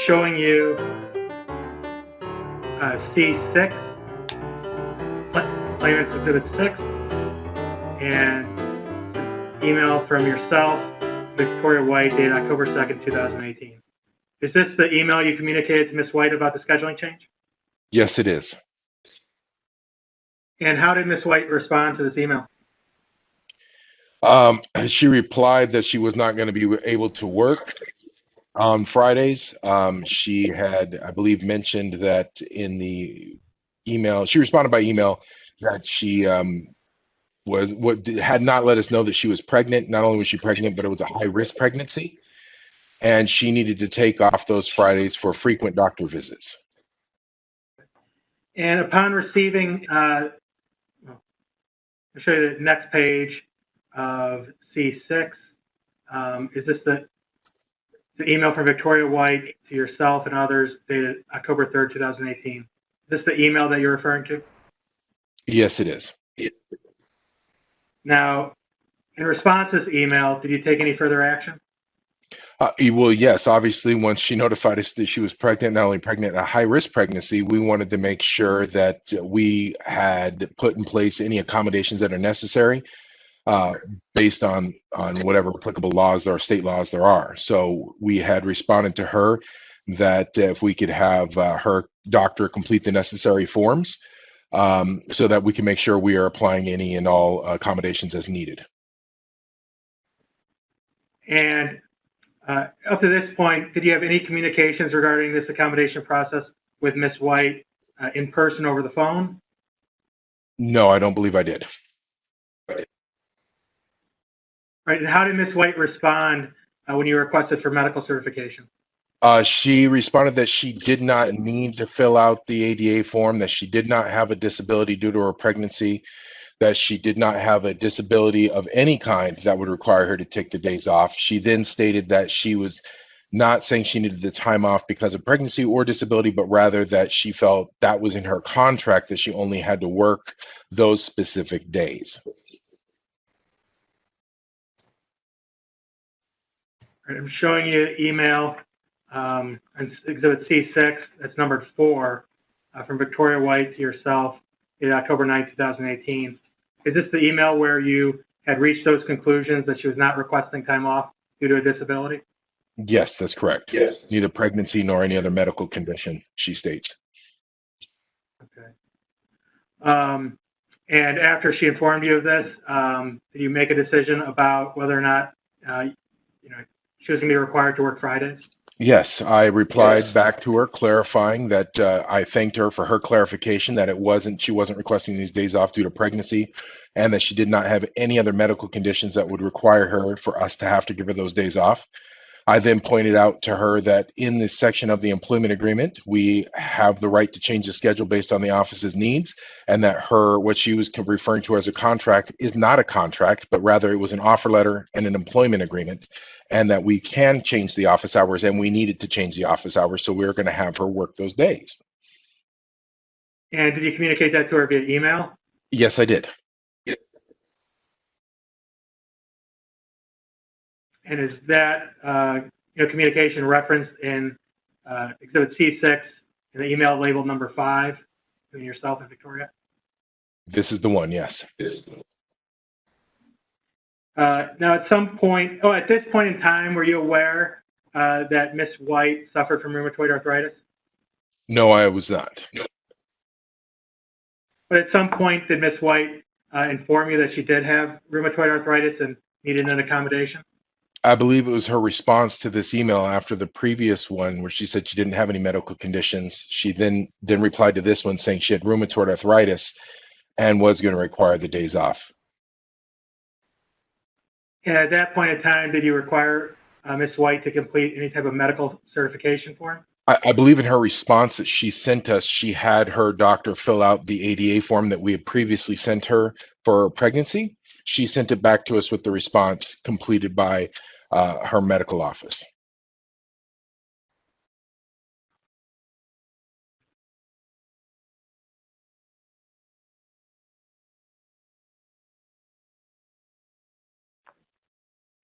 showing you C6, Claimant's Exhibit 6, and email from yourself, Victoria White, dated October 2nd, 2018. Is this the email you communicated to Ms. White about the scheduling change? Yes, it is. And how did Ms. White respond to this email? She replied that she was not going to be able to work on Fridays. She had, I believe, mentioned that in the email, she responded by email that she had not let us know that she was pregnant. Not only was she pregnant, but it was a high-risk pregnancy, and she needed to take off those Fridays for frequent doctor visits. And upon receiving, I'll show you the next page of C6. Is this the email from Victoria White to yourself and others dated October 3rd, 2018? Is this the email that you're referring to? Yes, it is. Now, in response to this email, did you take any further action? Well, yes, obviously, once she notified us that she was pregnant, not only pregnant, a high-risk pregnancy, we wanted to make sure that we had put in place any accommodations that are necessary based on whatever applicable laws or state laws there are. So we had responded to her that if we could have her doctor complete the necessary forms so that we can make sure we are applying any and all accommodations as needed. And up to this point, did you have any communications regarding this accommodation process with Ms. White in person over the phone? No, I don't believe I did. Right, and how did Ms. White respond when you requested for medical certification? She responded that she did not need to fill out the ADA form, that she did not have a disability due to her pregnancy, that she did not have a disability of any kind that would require her to take the days off. She then stated that she was not saying she needed the time off because of pregnancy or disability, but rather that she felt that was in her contract, that she only had to work those specific days. Right, I'm showing you an email on Exhibit C6, that's numbered 4, from Victoria White to yourself in October 9, 2018. Is this the email where you had reached those conclusions that she was not requesting time off due to a disability? Yes, that's correct. Yes. Neither pregnancy nor any other medical condition, she states. Okay. And after she informed you of this, did you make a decision about whether or not she was going to be required to work Fridays? Yes, I replied back to her clarifying that I thanked her for her clarification that she wasn't requesting these days off due to pregnancy, and that she did not have any other medical conditions that would require her for us to have to give her those days off. I then pointed out to her that in this section of the employment agreement, we have the right to change the schedule based on the office's needs, and that what she was referring to as a contract is not a contract, but rather it was an offer letter and an employment agreement, and that we can change the office hours, and we needed to change the office hours, so we were going to have her work those days. And did you communicate that to her via email? Yes, I did. And is that communication referenced in Exhibit C6 in the email labeled number 5 between yourself and Victoria? This is the one, yes. Now, at this point in time, were you aware that Ms. White suffered from rheumatoid arthritis? No, I was not. But at some point, did Ms. White inform you that she did have rheumatoid arthritis and needed an accommodation? I believe it was her response to this email after the previous one where she said she didn't have any medical conditions. She then replied to this one saying she had rheumatoid arthritis and was going to require the days off. And at that point in time, did you require Ms. White to complete any type of medical certification form? I believe in her response that she sent us, she had her doctor fill out the ADA form that we had previously sent her for pregnancy. She sent it back to us with the response completed by her medical office.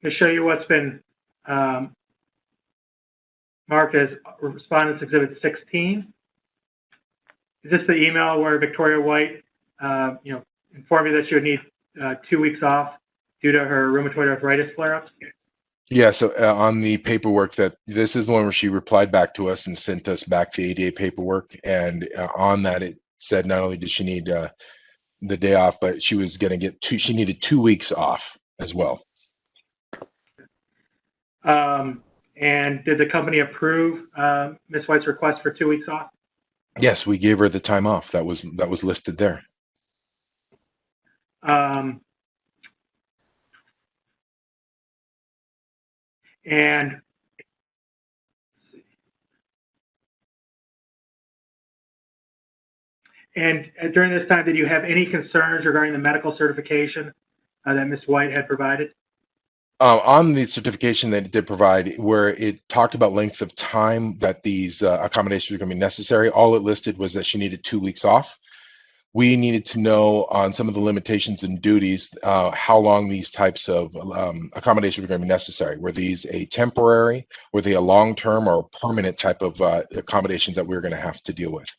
To show you what's been marked as Respondents Exhibit 16. Is this the email where Victoria White, informed you that she would need 2 weeks off due to her rheumatoid arthritis flare-ups? Yeah, so on the paperwork, that this is the one where she replied back to us and sent us back the ADA paperwork, and on that it said not only did she need the day off, but she was going to get she needed 2 weeks off as well. And did the company approve Ms. White's request for 2 weeks off? Yes, we gave her the time off that was listed there. And during this time, did you have any concerns regarding the medical certification that Ms. White had provided? On the certification that it did provide, where it talked about length of time that these accommodations are going to be necessary, all it listed was that she needed 2 weeks off. We needed to know on some of the limitations and duties, how long these types of accommodations were going to be necessary. Were these a temporary, were they a long-term or permanent type of accommodations that we were going to have to deal with?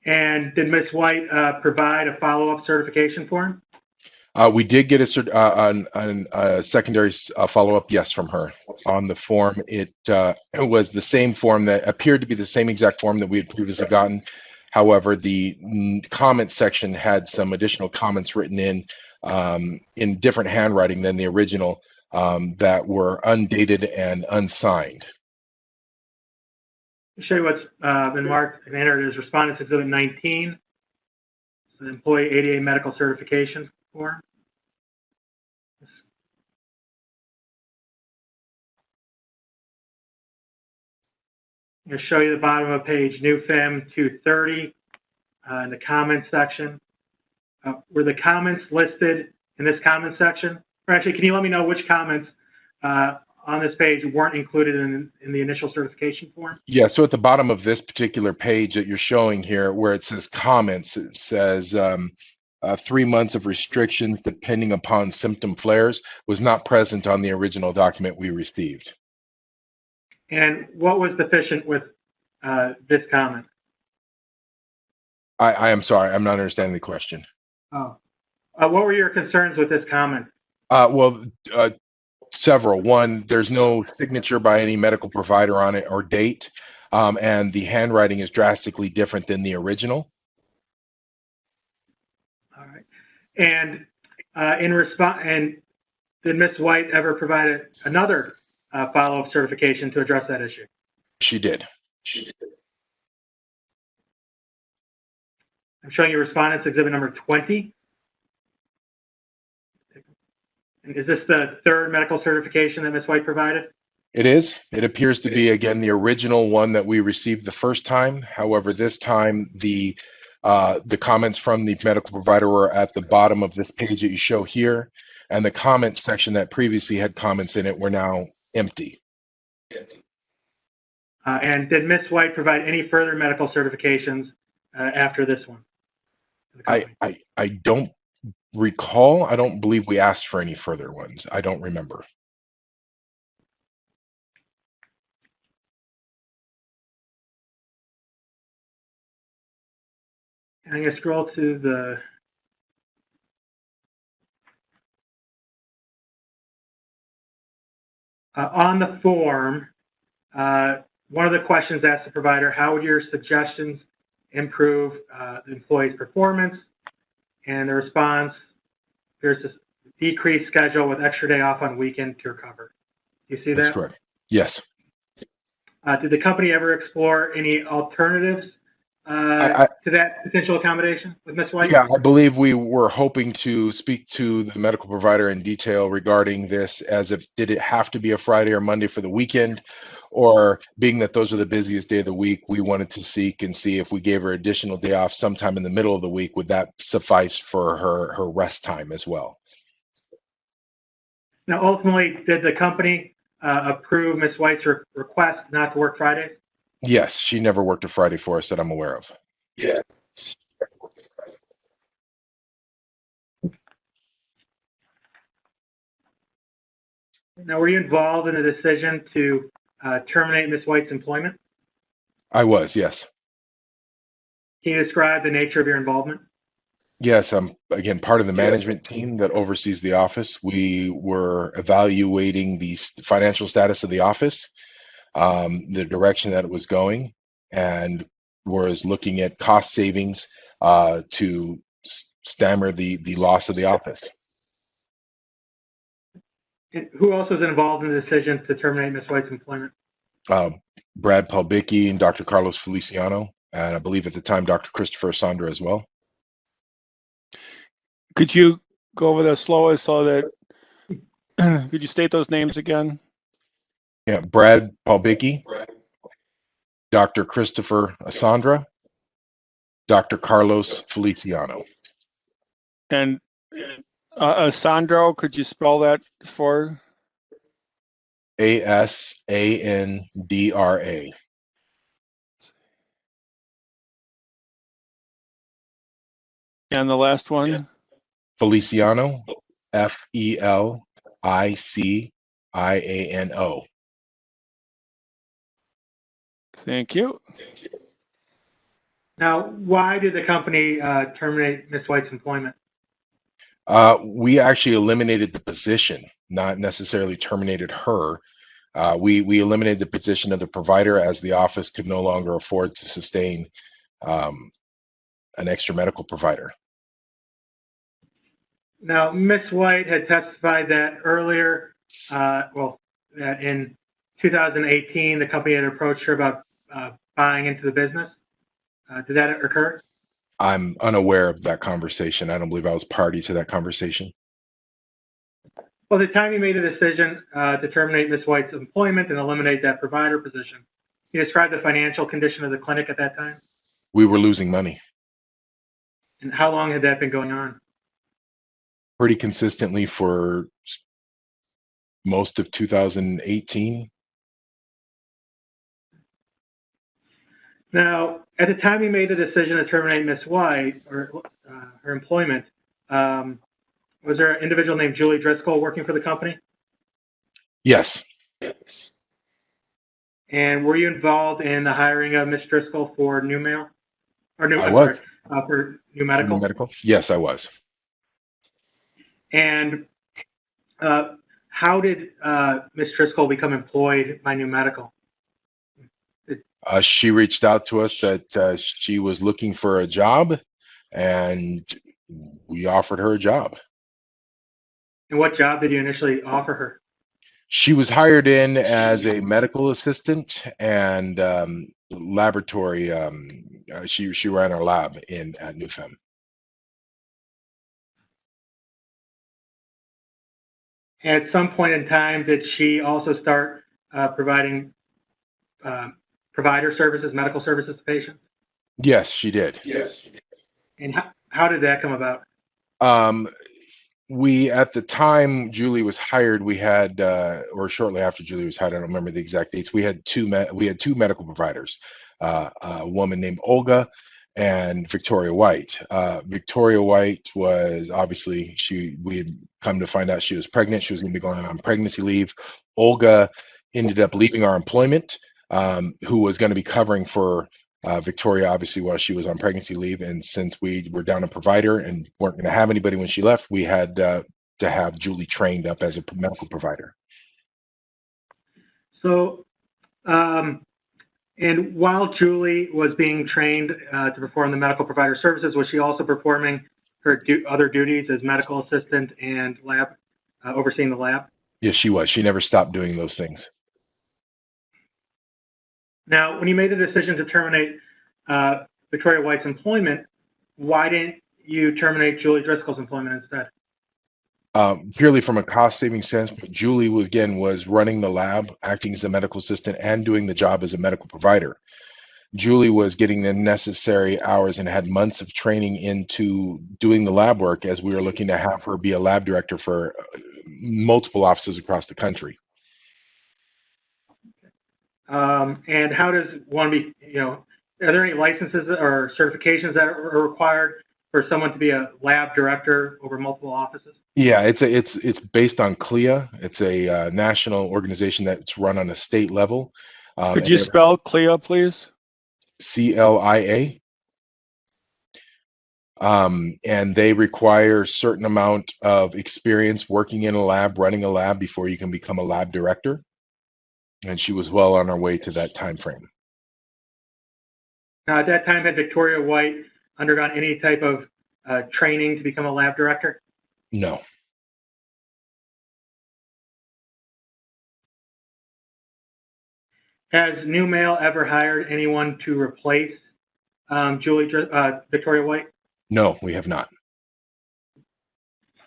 And did Ms. White provide a follow-up certification form? We did get a secondary follow-up, yes, from her. On the form, it was the same form that appeared to be the same exact form that we had previously gotten. However, the comment section had some additional comments written in different handwriting than the original, that were undated and unsigned. I'll show you what's been marked and entered as Respondents Exhibit 19, the Employee ADA Medical Certification Form. I'm going to show you the bottom of page New FIM 230 in the comments section. Were the comments listed in this comment section? Or actually, can you let me know which comments on this page weren't included in the initial certification form? Yeah, so at the bottom of this particular page that you're showing here, where it says comments, it says 3 months of restrictions depending upon symptom flares was not present on the original document we received. And what was deficient with this comment? I am sorry, I'm not understanding the question. Oh. What were your concerns with this comment? Several. One, there's no signature by any medical provider on it or date, and the handwriting is drastically different than the original. All right. And in response, and did Ms. White ever provide another follow-up certification to address that issue? She did. I'm showing you Respondents Exhibit number 20. And is this the third medical certification that Ms. White provided? It is. It appears to be, again, the original one that we received the first time. However, this time the comments from the medical provider were at the bottom of this page that you show here, and the comments section that previously had comments in it were now empty. And did Ms. White provide any further medical certifications after this one? I don't recall. I don't believe we asked for any further ones. I don't remember. I'm going to scroll to the on the form. One of the questions asked the provider, how would your suggestions improve the employee's performance? And the response, there's this decreased schedule with extra day off on weekend to recover. Do you see that? That's correct. Yes. Did the company ever explore any alternatives to that potential accommodation with Ms. White? Yeah, I believe we were hoping to speak to the medical provider in detail regarding this, as if did it have to be a Friday or Monday for the weekend, or being that those are the busiest day of the week, we wanted to seek and see if we gave her additional day off sometime in the middle of the week, would that suffice for her rest time as well? Now, ultimately, did the company approve Ms. White's request not to work Fridays? Yes, she never worked a Friday for us that I'm aware of. Yeah. Now, were you involved in the decision to terminate Ms. White's employment? I was, yes. Can you describe the nature of your involvement? Yes, I'm again part of the management team that oversees the office. We were evaluating the financial status of the office, the direction that it was going, and was looking at cost savings to stammer the loss of the office. And who else was involved in the decision to terminate Ms. White's employment? Brad Palbicki and Dr. Carlos Feliciano, and I believe at the time Dr. Christopher Sandra as well. Could you go over that slower so that, could you state those names again? Yeah, Brad Palbicki, Dr. Christopher Sandra, Dr. Carlos Feliciano. And Sandro, could you spell that for? Asandra. And the last one? Feliciano, Feliciano. Thank you. Now, why did the company terminate Ms. White's employment? We actually eliminated the position, not necessarily terminated her. We eliminated the position of the provider as the office could no longer afford to sustain an extra medical provider. Now, Ms. White had testified that earlier, that in 2018, the company had approached her about buying into the business. Did that occur? I'm unaware of that conversation. I don't believe I was party to that conversation. Well, the time you made a decision to terminate Ms. White's employment and eliminate that provider position, can you describe the financial condition of the clinic at that time? We were losing money. And how long had that been going on? Pretty consistently for most of 2018. Now, at the time you made the decision to terminate Ms. White or her employment, was there an individual named Julie Driscoll working for the company? Yes. And were you involved in the hiring of Ms. Driscoll for New Mail? Or New, I I'm was. sorry, for New Medical? New Medical? Yes, I was. And how did Ms. Driscoll become employed by New Medical? She reached out to us that she was looking for a job, and we offered her a job. And what job did you initially offer her? She was hired in as a medical assistant and laboratory. She ran our lab at Newfem. At some point in time, did she also start providing provider services, medical services to patients? Yes, she did. Yes. And how did that come about? We, at the time Julie was hired, we had, or shortly after Julie was hired, I don't remember the exact dates. We had two medical providers, a woman named Olga and Victoria White. Victoria White was obviously, we had come to find out she was pregnant. She was going to be going on pregnancy leave. Olga ended up leaving our employment, who was going to be covering for Victoria, obviously, while she was on pregnancy leave. And since we were down a provider and weren't going to have anybody when she left, we had to have Julie trained up as a medical provider. So, and while Julie was being trained to perform the medical provider services, was she also performing her other duties as medical assistant and lab, overseeing the lab? Yes, she was. She never stopped doing those things. Now, when you made the decision to terminate Victoria White's employment, why didn't you terminate Julie Driscoll's employment instead? Purely from a cost-saving sense, but Julie was running the lab, acting as a medical assistant, and doing the job as a medical provider. Julie was getting the necessary hours and had months of training into doing the lab work, as we were looking to have her be a lab director for multiple offices across the country. And how does one be, are there any licenses or certifications that are required for someone to be a lab director over multiple offices? Yeah, it's based on CLIA. It's a national organization that's run on a state level. Could you spell CLIA, please? CLIA. And they require a certain amount of experience working in a lab, running a lab before you can become a lab director. And she was well on her way to that time frame. Now, at that time, had Victoria White undergone any type of training to become a lab director? No. Has New Mail ever hired anyone to replace Victoria White? No, we have not.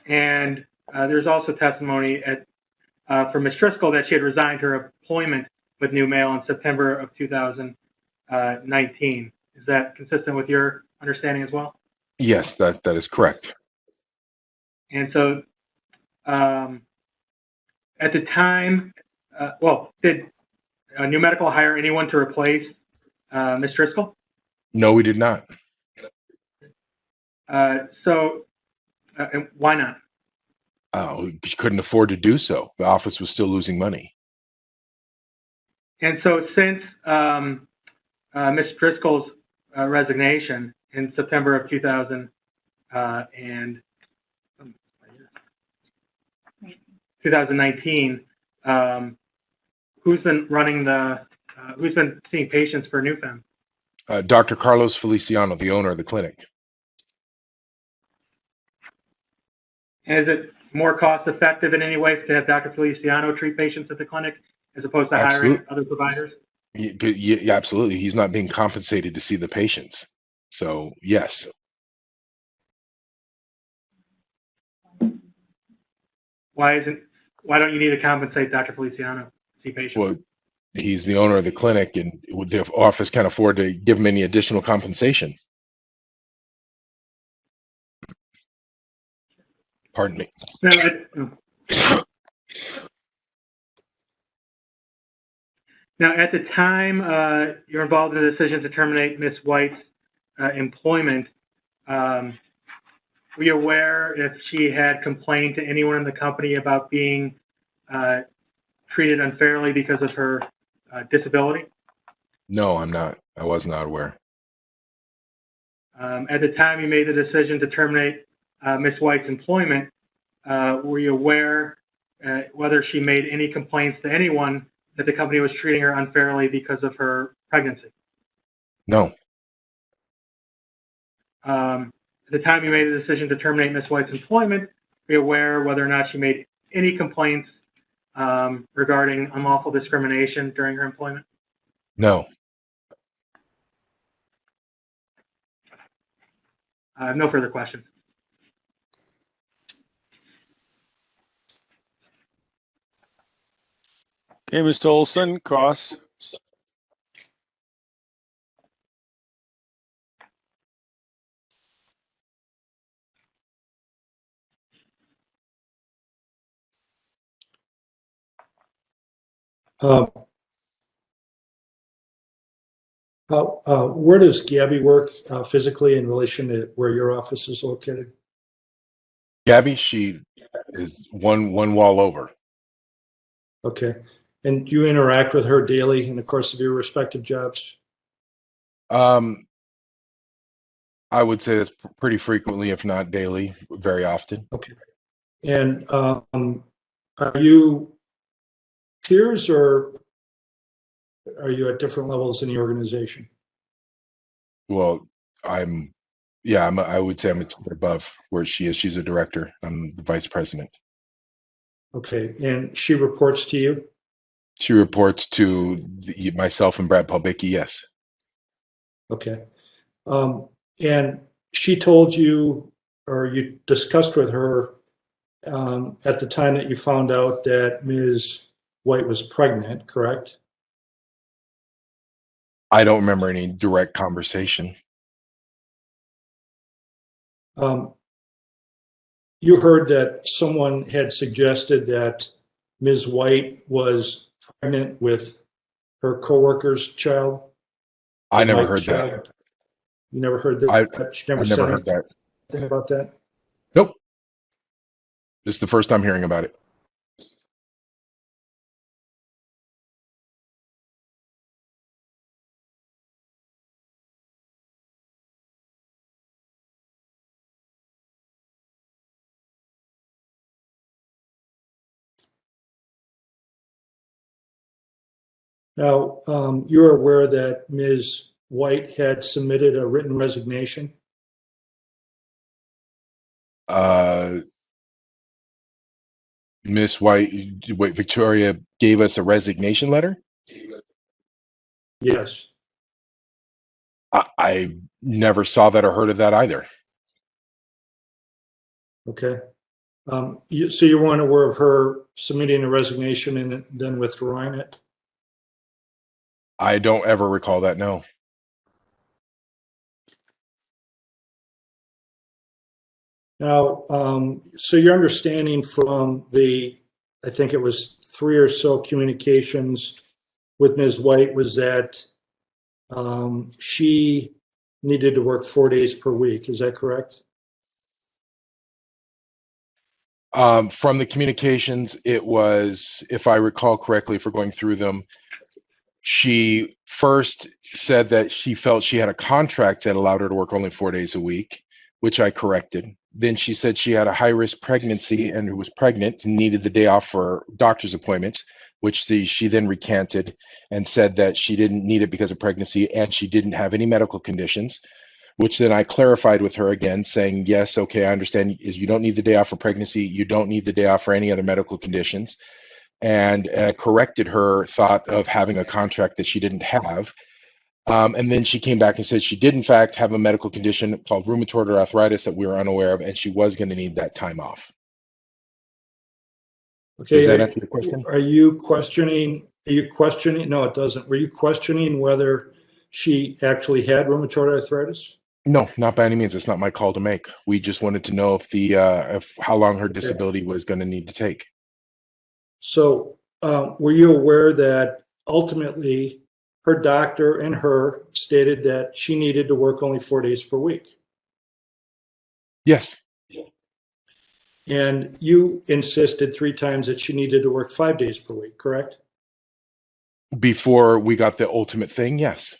And there's also testimony from Ms. Driscoll that she had resigned her employment with New Mail in September of 2019. Is that consistent with your understanding as well? Yes, that is correct. And so at the time, did New Medical hire anyone to replace Ms. Driscoll? No, we did not. And why not? We couldn't afford to do so. The office was still losing money. And so since Ms. Driscoll's resignation in September of 2019, who's been who's been seeing patients for NewFem? Dr. Carlos Feliciano, the owner of the clinic. And is it more cost effective in any way to have Dr. Feliciano treat patients at the clinic as opposed to hiring other providers? Yeah, absolutely. He's not being compensated to see the patients. So, yes. Why don't you need to compensate Dr. Feliciano to see patients? Well, he's the owner of the clinic, and the office can't afford to give him any additional compensation. Pardon me. Now, at the time you're involved in the decision to terminate Ms. White's employment, were you aware if she had complained to anyone in the company about being treated unfairly because of her disability? No, I'm not. I was not aware. At the time you made the decision to terminate Ms. White's employment, were you aware whether she made any complaints to anyone that the company was treating her unfairly because of her pregnancy? No. At the time you made the decision to terminate Ms. White's employment, were you aware whether or not she made any complaints regarding unlawful discrimination during her employment? No. No further questions. Okay, Mr. Olson, cross. Where does Gabby work physically in relation to where your office is located? Gabby, she is one wall over. Okay. And do you interact with her daily in the course of your respective jobs? I would say that's pretty frequently, if not daily, very often. Okay. And are you peers or are you at different levels in the organization? Well, I would say I'm above where she is. She's a director. I'm the vice president. Okay. And she reports to you? She reports to myself and Brad Palbicki, yes. Okay. And she told you, or you discussed with her at the time that you found out that Ms. White was pregnant, correct? I don't remember any direct conversation. You heard that someone had suggested that Ms. White was pregnant with her coworker's child? I never heard that. You never heard that? I never heard that. anything about that? Nope. This is the first time hearing about it. Now, you're aware that Ms. White had submitted a written resignation? Miss White, wait, Victoria gave us a resignation letter. Yes. I never saw that or heard of that either. Okay. So you weren't aware of her submitting a resignation and then withdrawing it? I don't ever recall that, no. Now, so your understanding from the, I think it was 3 or so communications with Ms. White was that she needed to work 4 days per week. Is that correct? From the communications, it was, if I recall correctly, if we're going through them, she first said that she felt she had a contract that allowed her to work only 4 days a week, which I corrected. Then she said she had a high-risk pregnancy and was pregnant and needed the day off for doctor's appointments, which she then recanted and said that she didn't need it because of pregnancy and she didn't have any medical conditions, which then I clarified with her again, saying, yes, okay, I understand is you don't need the day off for pregnancy, you don't need the day off for any other medical conditions, and corrected her thought of having a contract that she didn't have. And then she came back and said she did in fact have a medical condition called rheumatoid arthritis that we were unaware of, and she was going to need that time off. Okay. Does that answer the question? Are you questioning, no, it doesn't. Were you questioning whether she actually had rheumatoid arthritis? No, not by any means. It's not my call to make. We just wanted to know if how long her disability was going to need to take. So were you aware that ultimately her doctor and her stated that she needed to work only 4 days per week? Yes. And you insisted 3 times that she needed to work 5 days per week, correct? Before we got the ultimate thing, yes.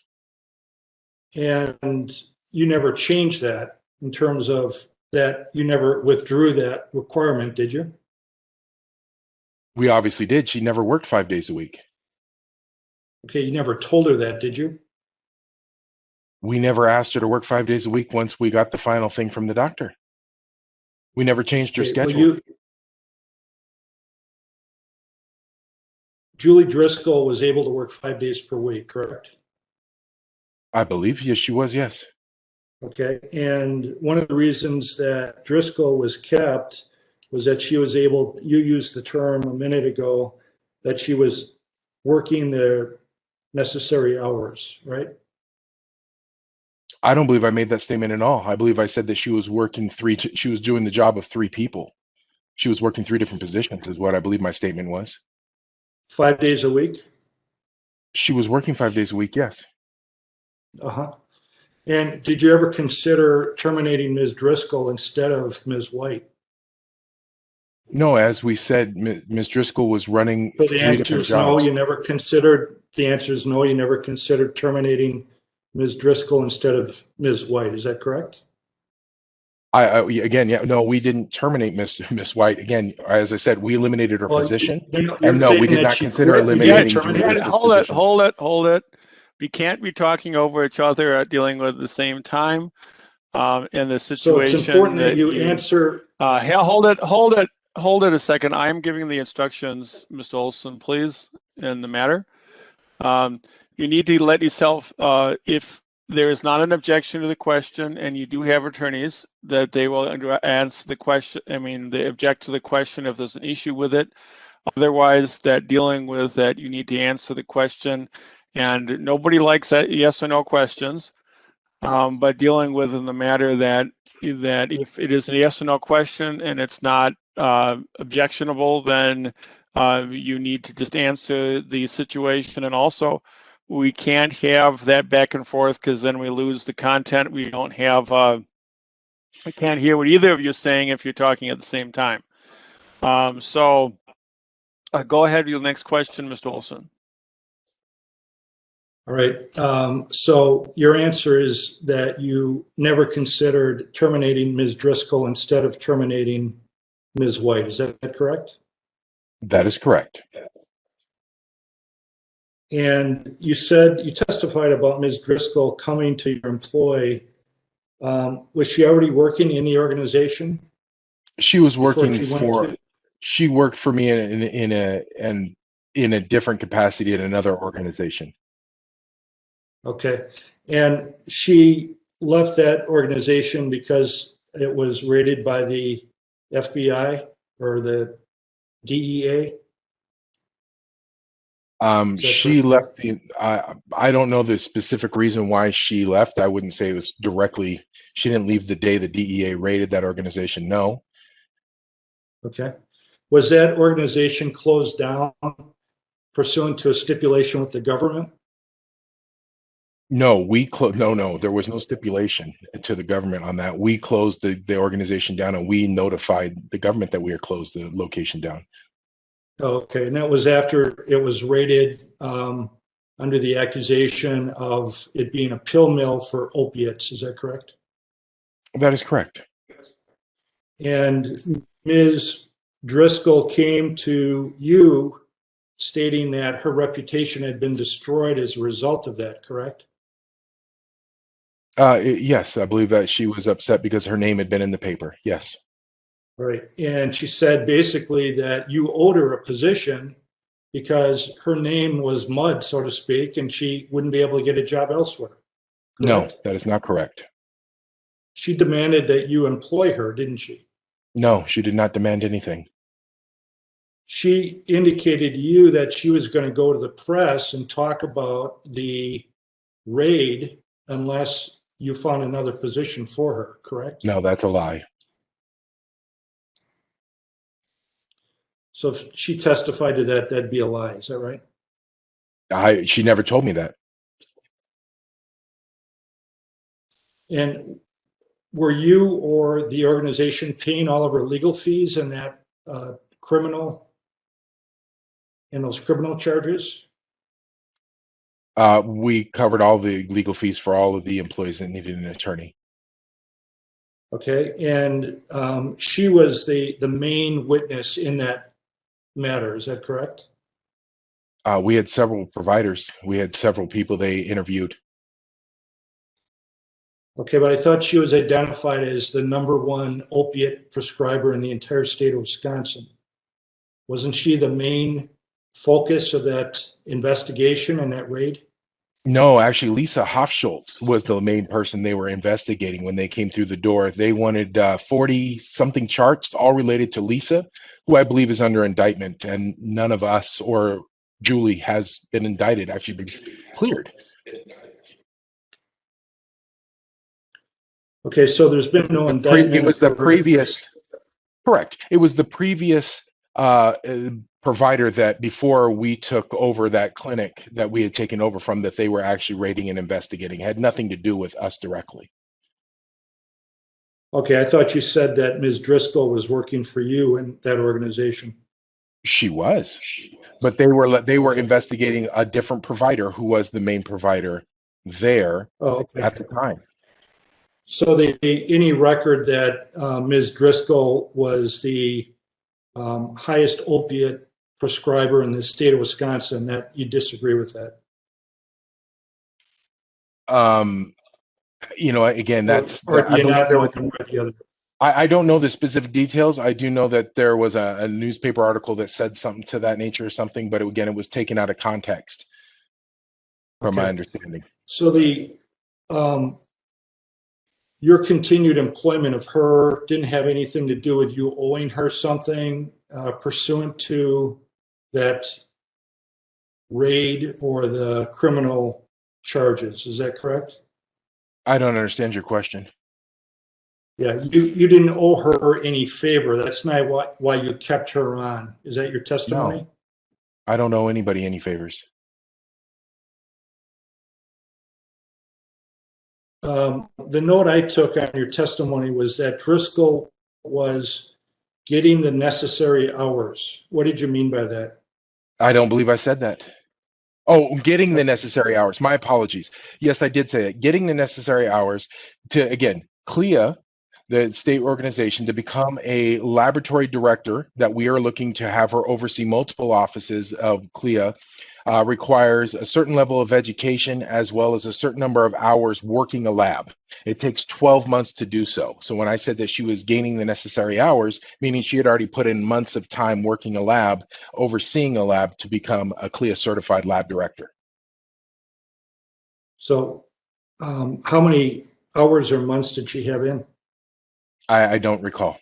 And you never changed that in terms of that, you never withdrew that requirement, did you? We obviously did. She never worked 5 days a week. Okay, you never told her that, did you? We never asked her to work 5 days a week once we got the final thing from the doctor. We never changed her Okay, well, schedule. Julie Driscoll was able to work 5 days per week, correct? I believe, yes, she was, yes. Okay, and one of the reasons that Driscoll was kept was that she was able, you used the term a minute ago, that she was working the necessary hours, right? I don't believe I made that statement at all. I believe I said that she was working she was doing the job of 3 people. She was working 3 different positions is what I believe my statement was. 5 days a week? She was working 5 days a week, yes. Uh-huh. And did you ever consider terminating Ms. Driscoll instead of Ms. White? No, as we said, Ms. Driscoll was running So 3 the answer different is no, jobs. you never considered, the answer is no, you never considered terminating Ms. Driscoll instead of Ms. White, is that correct? Again, yeah, no, we didn't terminate Miss White. Again, as I said, we eliminated her Well, position. you're And no, we saying did that not she consider quit, you didn't eliminating terminate Julie her? Driscoll's position. Hold it. We can't be talking over each other at dealing with the same time. In the situation So it's important that you answer. hold it a second. I'm giving the instructions, Mr. Olson, please, in the matter. You need to let yourself, if there is not an objection to the question and you do have attorneys, that they will answer the question. I mean, they object to the question if there's an issue with it. Otherwise, that dealing with that, you need to answer the question. And nobody likes that yes or no questions. But dealing with in the matter that if it is a yes or no question and it's not objectionable, then you need to just answer the situation. And also, we can't have that back and forth because then we lose the content. We don't have I can't hear what either of you are saying if you're talking at the same time. So go ahead with your next question, Mr. Olson. All right. So your answer is that you never considered terminating Ms. Driscoll instead of terminating Ms. White. Is that correct? That is correct. And you said you testified about Ms. Driscoll coming to your employ. Was she already working in the organization? She was before working she went for. to- She worked for me in a different capacity at another organization. Okay. And she left that organization because it was raided by the FBI or the DEA? Is that She correct? left the. I don't know the specific reason why she left. I wouldn't say it was directly. She didn't leave the day the DEA raided that organization. No. Okay. Was that organization closed down pursuant to a stipulation with the government? No, no, there was no stipulation to the government on that. We closed the organization down and we notified the government that we had closed the location down. Okay. And that was after it was raided under the accusation of it being a pill mill for opiates. Is that correct? That is correct. And Ms. Driscoll came to you stating that her reputation had been destroyed as a result of that, correct? Yes, I believe that she was upset because her name had been in the paper. Yes. Right. And she said basically that you owed her a position because her name was mud, so to speak, and she wouldn't be able to get a job elsewhere. No, Correct? that is not correct. She demanded that you employ her, didn't she? No, she did not demand anything. She indicated to you that she was going to go to the press and talk about the raid unless you found another position for her, correct? No, that's a lie. So if she testified to that, that'd be a lie. Is that right? She never told me that. And were you or the organization paying all of her legal fees in that those criminal charges? We covered all the legal fees for all of the employees that needed an attorney. Okay. And she was the main witness in that matter. Is that correct? We had several providers. We had several people they interviewed. Okay, but I thought she was identified as the #1 opiate prescriber in the entire state of Wisconsin. Wasn't she the main focus of that investigation and that raid? No, actually, Lisa Hofschultz was the main person they were investigating when they came through the door. They wanted 40-something charts, all related to Lisa, who I believe is under indictment, and none of us or Julie has been indicted, actually been cleared. Okay, so there's been no indictment. It was the previous, correct. It was the previous provider that before we took over that clinic that we had taken over from, that they were actually raiding and investigating. It had nothing to do with us directly. Okay, I thought you said that Ms. Driscoll was working for you in that organization. She was, but they were investigating a different provider who was the main provider there at the time. So any record that Ms. Driscoll was the highest opiate prescriber in the state of Wisconsin, that you disagree with that? Again, I I don't know the specific details. I do know that there was a newspaper article that said something to that nature or something, but again, it was taken out of context from my understanding. So your continued employment of her didn't have anything to do with you owing her something pursuant to that raid or the criminal charges. Is that correct? I don't understand your question. Yeah, you didn't owe her any favor. That's not why you kept her on. Is that your testimony? No, I don't owe anybody any favors. The note I took on your testimony was that Driscoll was getting the necessary hours. What did you mean by that? I don't believe I said that. Oh, getting the necessary hours. My apologies. Yes, I did say that. Getting the necessary hours to, again, CLIA, the state organization, to become a laboratory director that we are looking to have her oversee multiple offices of CLIA, requires a certain level of education as well as a certain number of hours working a lab. It takes 12 months to do so. So when I said that she was gaining the necessary hours, meaning she had already put in months of time working a lab, overseeing a lab to become a CLIA certified lab director. So how many hours or months did she have in? I don't recall.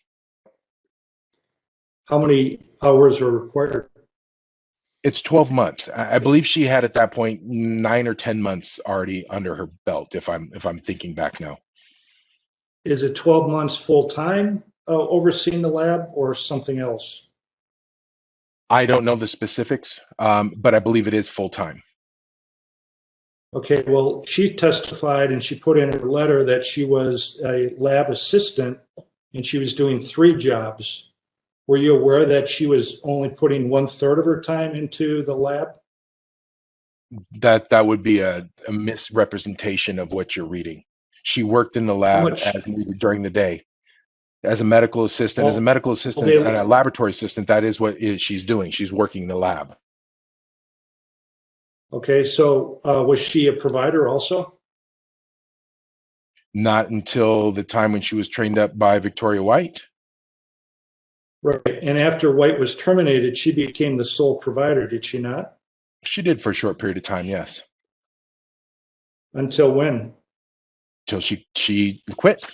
How many hours are required? It's 12 months. I believe she had at that point 9 or 10 months already under her belt, if I'm thinking back now. Is it 12 months full-time overseeing the lab or something else? I don't know the specifics, but I believe it is full time. Okay, well, she testified and she put in her letter that she was a lab assistant and she was doing 3 jobs. Were you aware that she was only putting 1/3 of her time into the lab? That would be a misrepresentation of what you're reading. She worked in the How lab much? as needed during the day. As a medical assistant, All and day. a laboratory assistant, that is what she's doing. She's working the lab. Okay, so was she a provider also? Not until the time when she was trained up by Victoria White. Right. And after White was terminated, she became the sole provider, did she not? She did for a short period of time, yes. Until when? Till she quit.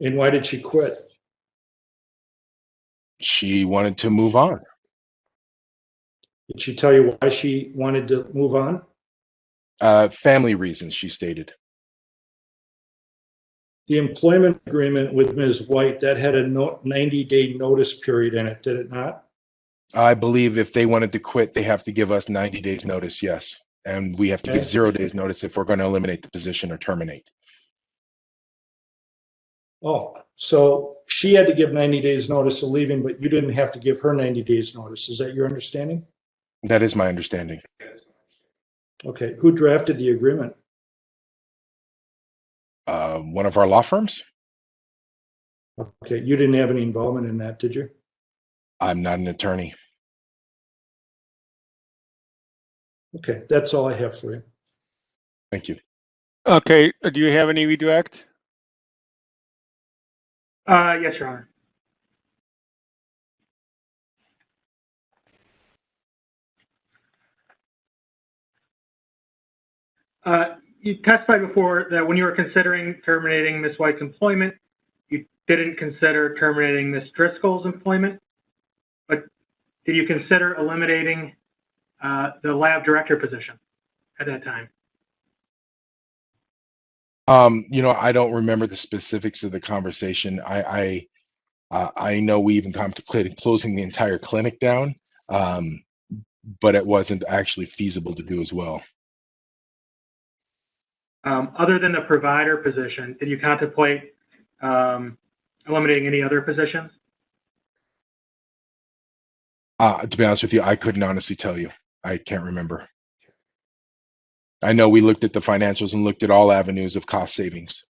And why did she quit? She wanted to move on. Did she tell you why she wanted to move on? Family reasons, she stated. The employment agreement with Ms. White, that had a 90-day notice period in it, did it not? I believe if they wanted to quit, they have to give us 90 days notice, yes. And we have to give Okay. 0 days notice if we're going to eliminate the position or terminate. Oh, so she had to give 90 days notice of leaving, but you didn't have to give her 90 days notice. Is that your understanding? That is my understanding. Okay, who drafted the agreement? One of our law firms? Okay, you didn't have any involvement in that, did you? I'm not an attorney. Okay, that's all I have for you. Thank you. Okay, do you have any redirect? Yes, Your Honor. You testified before that when you were considering terminating Ms. White's employment, you didn't consider terminating Ms. Driscoll's employment, but did you consider eliminating the lab director position at that time? I don't remember the specifics of the conversation. I know we even contemplated closing the entire clinic down, but it wasn't actually feasible to do as well. Other than the provider position, did you contemplate eliminating any other positions? To be honest with you, I couldn't honestly tell you. I can't remember. I know we looked at the financials and looked at all avenues of cost savings.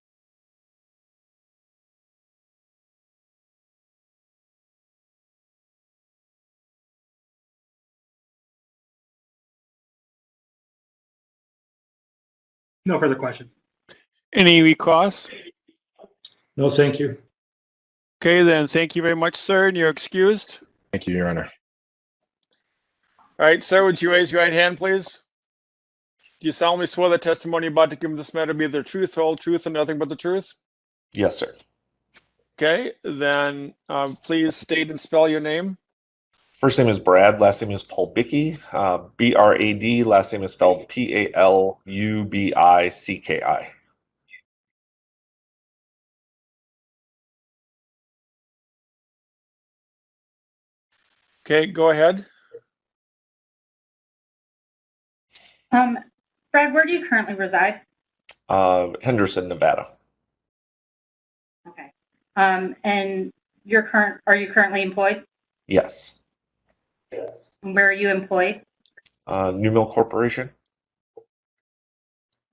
No further questions. Any recourse? No, thank you. Okay, then thank you very much, sir, and you're excused. Thank you, Your Honor. All right, sir, would you raise your right hand, please? Do you solemnly swear the testimony about to give in this matter be the truth, whole truth, and nothing but the truth? Yes, sir. Okay, then please state and spell your name. First name is Brad, last name is Pulbicki, B-R-A-D, last name is spelled P-A-L-U-B-I-C-K-I. Okay, go ahead. Brad, where do you currently reside? Henderson, Nevada. Okay. And are you currently employed? Yes. Yes. And where are you employed? New Mill Corporation.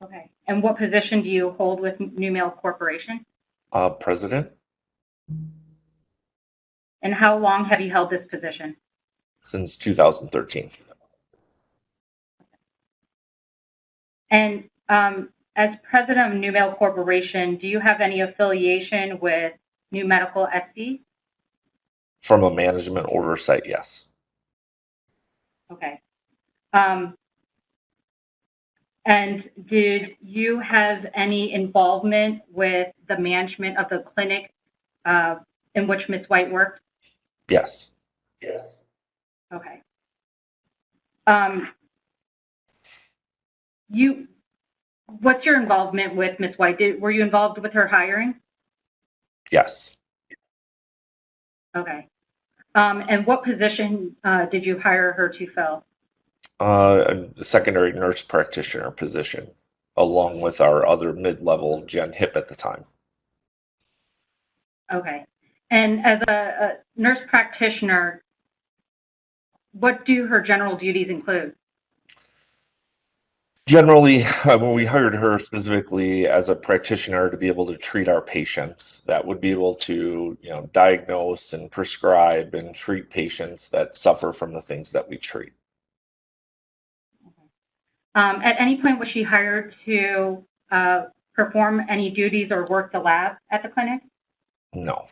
Okay. And what position do you hold with New Mill Corporation? President And how long have you held this position? since 2013. And as president of New Mill Corporation, do you have any affiliation with New Medical SC? From a management oversight, yes. Okay. And did you have any involvement with the management of the clinic in which Ms. White worked? Yes. Yes. Okay. What's your involvement with Ms. White? Were you involved with her hiring? Yes. Okay. And what position did you hire her to fill? A secondary nurse practitioner position, along with our other mid-level Gen Hip at the time. Okay. And as a nurse practitioner, what do her general duties include? Generally, when we hired her specifically as a practitioner to be able to treat our patients, that would be able to, diagnose and prescribe and treat patients that suffer from the things that we treat. At any point was she hired to perform any duties or work the lab at the clinic? No.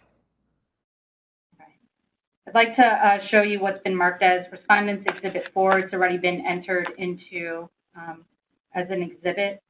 Okay. I'd like to show you what's been marked as Respondents Exhibit 4. It's already been entered into as an exhibit.